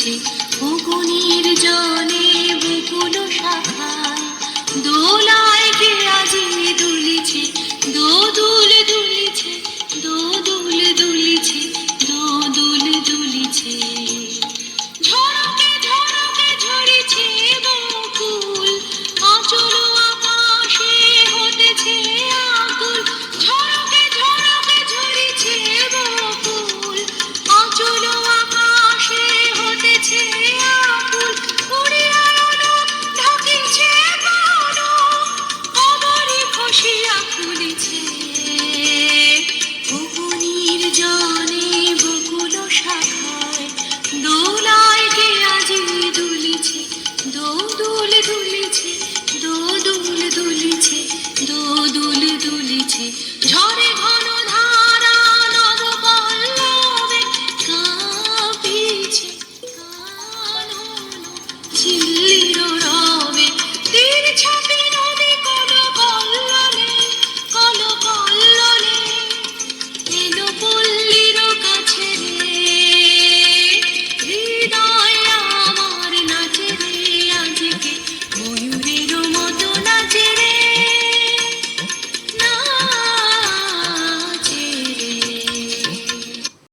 দুলিছে ফগুনির জলে বকুল শাখায় দোলায় কে আজি দুলিছে দোদুল দুলিছে দোদুল দুলিছে দোদুল দুলিছে ঝড়কে ঝড়কে ঝরিছে বকুল আঁচল আকাশে হতেছে আকুল ঝড়কে ঝড়কে ঝরিছে বকুল আঁচল আকাশে হতেছে আকুল উড়িয়া এলো ঢাকিছে বন অবরি খসিয়া খুলিছে ফগুনির জলে বকুল শাখায় দোলায় কে আজি দুলিছে দোদুল দুলিছে দোদুল দুলিছে দোদুল দুলিছে ঝড়ে ঘন ধারা নব পল্লবে কাঁপিছে কানন ঝিল্লির রবে তীর ছাপি